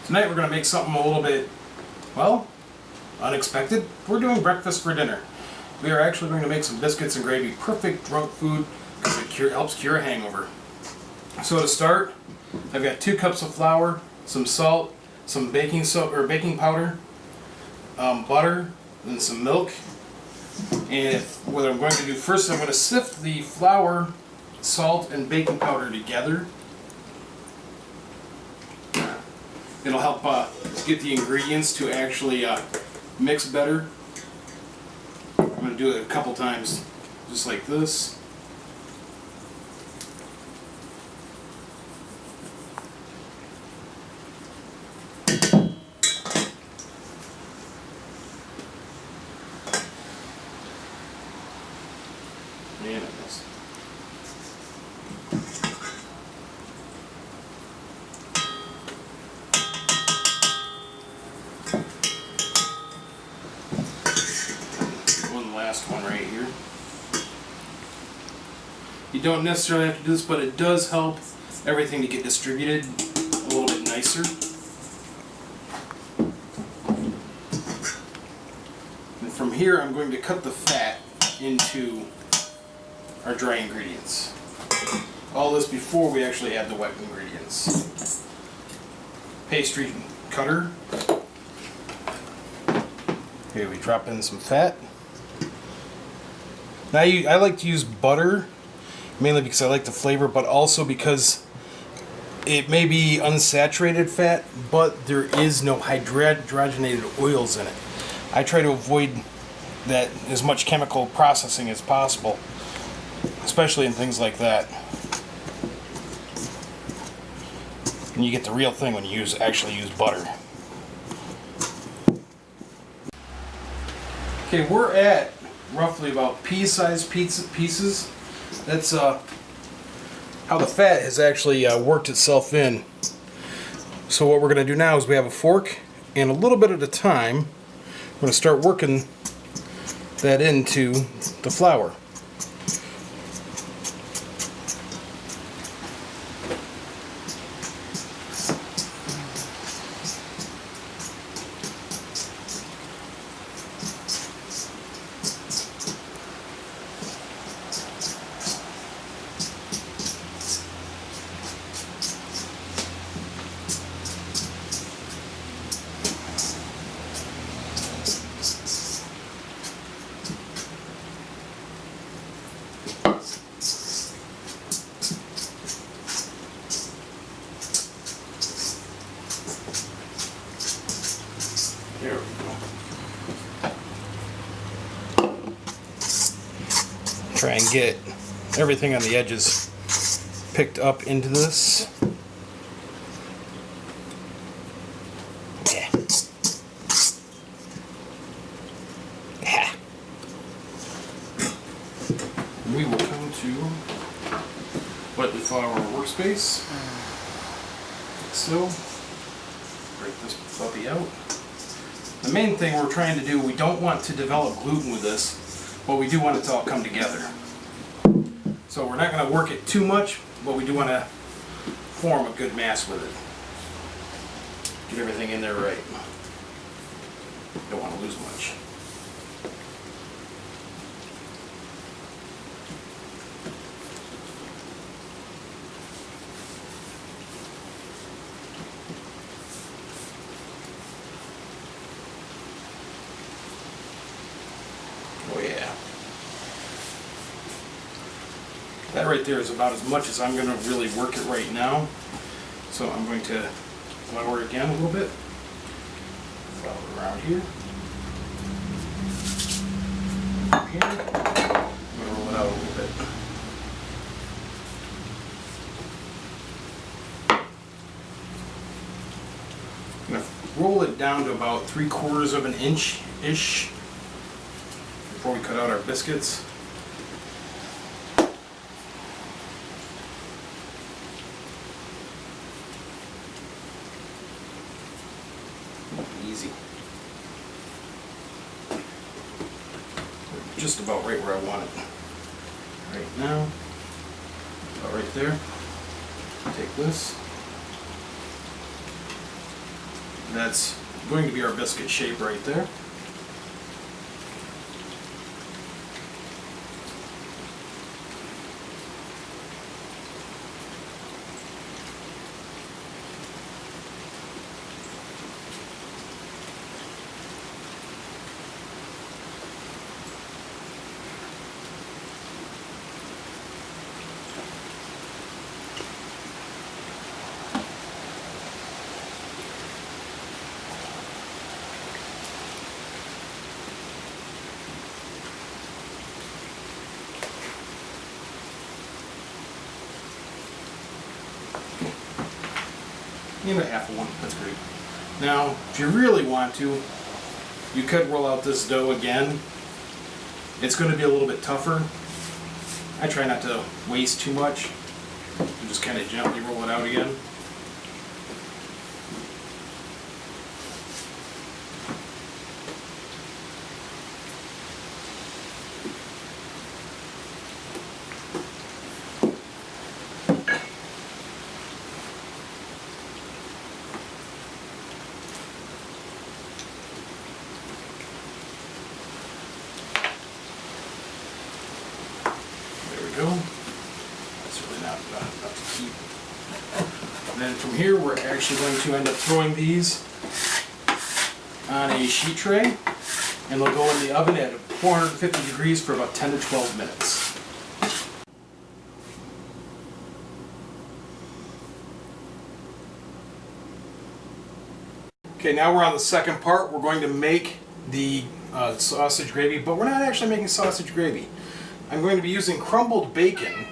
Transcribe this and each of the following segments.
Tonight we're going to make something a little bit, well, unexpected. We're doing breakfast for dinner. We are actually going to make some biscuits and gravy. Perfect drunk food because it helps cure a hangover. So to start, I've got 2 cups of flour, some salt, some baking powder, butter, and some milk. And what I'm going to do first, I'm going to sift the flour, salt, and baking powder together. It'll help get the ingredients to actually mix better. I'm going to do it a couple times, just like this. And it goes. Last one right here. You don't necessarily have to do this, but it does help everything to get distributed a little bit nicer. And from here I'm going to cut the fat into our dry ingredients. All this before we actually add the wet ingredients. Pastry cutter. Here we drop in some fat. Now I like to use butter, mainly because I like the flavor, but also because it may be unsaturated fat, but there is no hydrogenated oils in it. I try to avoid that as much chemical processing as possible, especially in things like that. And you get the real thing when you actually use butter. Okay, we're at roughly about pea-sized pieces. That's how the fat has actually worked itself in. So what we're going to do now is we have a fork, and a little bit at a time, we're going to start working that into the flour. There we go. Try and get everything on the edges picked up into this. Yeah. Yeah. We will come to lightly flour our workspace. Like so. Break this puppy out. The main thing we're trying to do, we don't want to develop gluten with this, but we do want it to all come together. So we're not going to work it too much, but we do want to form a good mass with it. Get everything in there right. Don't want to lose much. Oh yeah. That right there is about as much as I'm going to really work it right now. So I'm going to flour it again a little bit. Flour it around here. Here. I'm going to roll it out a little bit. I'm going to roll it down to about 3/4 of an inch-ish before we cut out our biscuits. Easy. Just about right where I want it. Right now. About right there. Take this. That's going to be our biscuit shape right there. Even half of one, that's great. Now, if you really want to, you could roll out this dough again. It's going to be a little bit tougher. I try not to waste too much. You just kind of gently roll it out again. Go. That's really not enough to keep. And then from here, we're actually going to end up throwing these on a sheet tray, and they'll go in the oven at 450 degrees for about 10 to 12 minutes. Okay, now we're on the second part. We're going to make the sausage gravy, but we're not actually making sausage gravy. I'm going to be using crumbled bacon,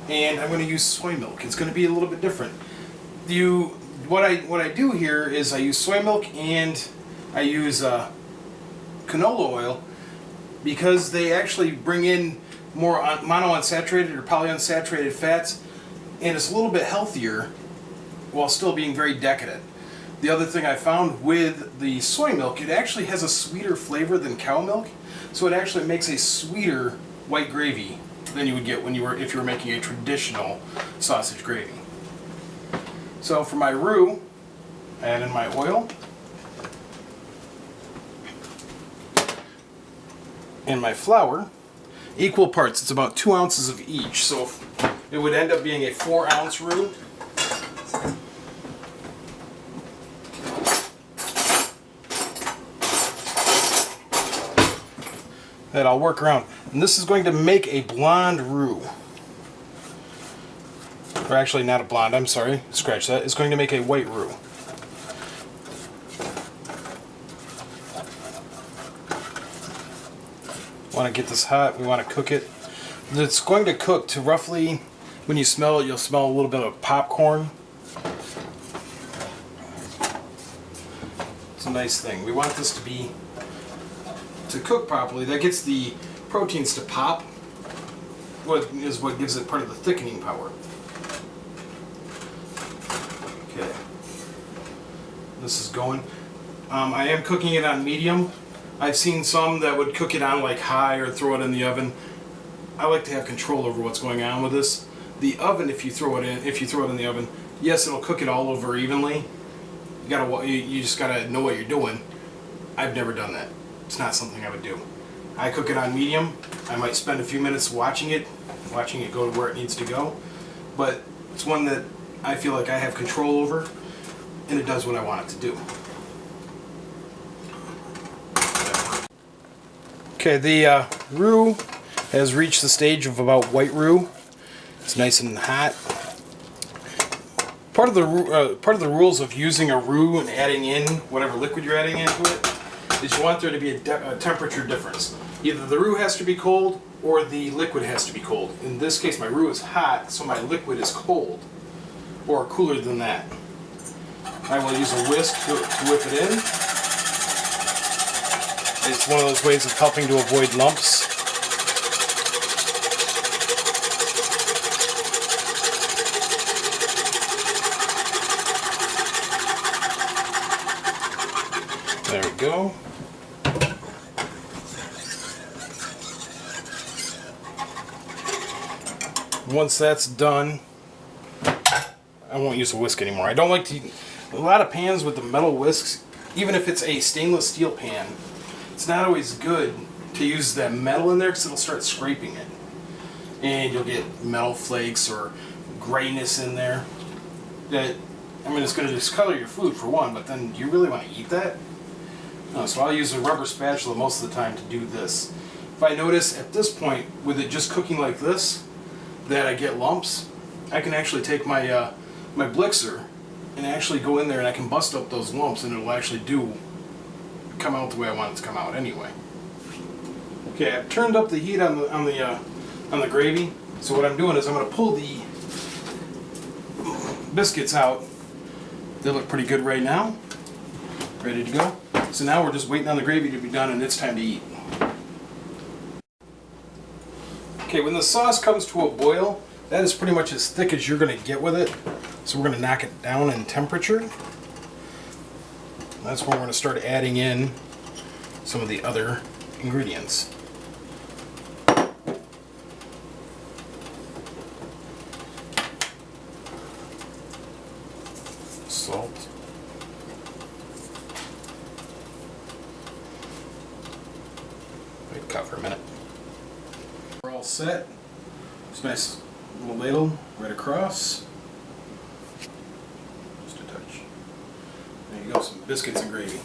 and I'm going to use soy milk. It's going to be a little bit different. What I do here is I use soy milk and I use canola oil because they actually bring in more monounsaturated or polyunsaturated fats, and it's a little bit healthier while still being very decadent. The other thing I found with the soy milk, it actually has a sweeter flavor than cow milk, so it actually makes a sweeter white gravy than you would get if you were making a traditional sausage gravy. So for my roux, I add in my oil and my flour, equal parts. It's about 2 ounces of each, so it would end up being a 4-ounce roux. That I'll work around. And this is going to make a blonde roux. Or actually not a blonde, I'm sorry, scratch that. It's going to make a white roux. Want to get this hot, we want to cook it. It's going to cook to roughly, when you smell it, you'll smell a little bit of popcorn. It's a nice thing. We want this to cook properly. That gets the proteins to pop, what gives it part of the thickening power. Okay, this is going. I am cooking it on medium. I've seen some that would cook it on like high or throw it in the oven. I like to have control over what's going on with this. The oven, if you throw it in the oven, yes, it'll cook it all over evenly. You just gotta know what you're doing. I've never done that. It's not something I would do. I cook it on medium. I might spend a few minutes watching it go to where it needs to go. But it's one that I feel like I have control over, and it does what I want it to do. Okay, the roux has reached the stage of about white roux. It's nice and hot. Part of the rules of using a roux and adding in whatever liquid you're adding into it is you want there to be a temperature difference. Either the roux has to be cold or the liquid has to be cold. In this case, my roux is hot, so my liquid is cold, or cooler than that. I will use a whisk to whip it in. It's one of those ways of helping to avoid lumps. There we go. Once that's done, I won't use a whisk anymore. I don't like to. A lot of pans with the metal whisks, even if it's a stainless steel pan, it's not always good to use that metal in there because it'll start scraping it, and you'll get metal flakes or grayness in there. That, I mean, it's going to discolor your food for one, but then do you really want to eat that? No, so I'll use a rubber spatula most of the time to do this. If I notice at this point, with it just cooking like this, that I get lumps, I can actually take my my Blixer and actually go in there and I can bust up those lumps, and it'll actually come out the way I want it to come out anyway. Okay, I've turned up the heat on the gravy. So what I'm doing is I'm going to pull the biscuits out. They look pretty good right now. Ready to go. So now we're just waiting on the gravy to be done, and it's time to eat. Okay, when the sauce comes to a boil, that is pretty much as thick as you're going to get with it. So we're going to knock it down in temperature. That's when we're going to start adding in some of the other ingredients. Salt. Wait, cut for a minute. We're all set. It's a nice little ladle right across. Just a touch. There you go, some biscuits and gravy.